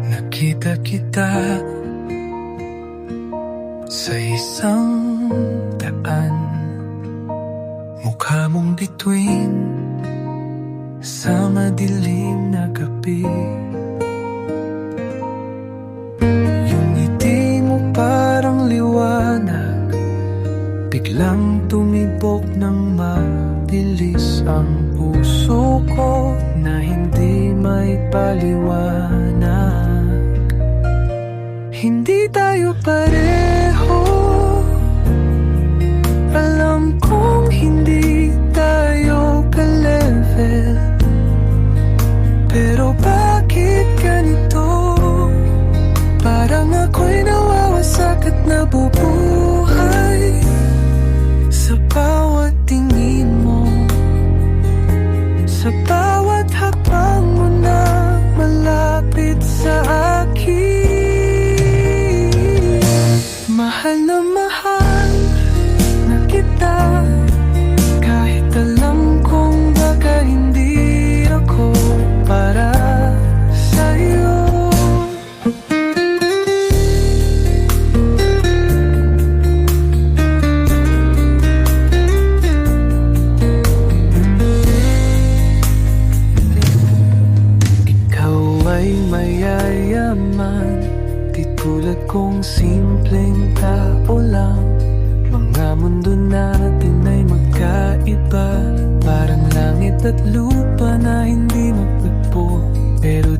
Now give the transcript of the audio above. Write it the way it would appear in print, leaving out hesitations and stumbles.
Nakita kita sa isang daan, mukha mong bituin sa madilim na gabi. Yung ngiti mo parang liwanag, biglang tumibok ng mabilis ang puso ko na hindi may paliwanag. Hindi tayo pareho, alam kong hindi tayo ka-level, pero bakit ganito? Parang ako'y nawawasak at nabubuhay sa bawat tingin mo, sa bawat hakbang mo na malapit sa akin. Mahal na kita, kahit alam kong baka hindi ako para sa'yo. Ikaw ay mayayaman, di tulad kong simpleng tao lang. Mga mundo natin ay magkaiba, parang langit at lupa na hindi magtagpo. Pero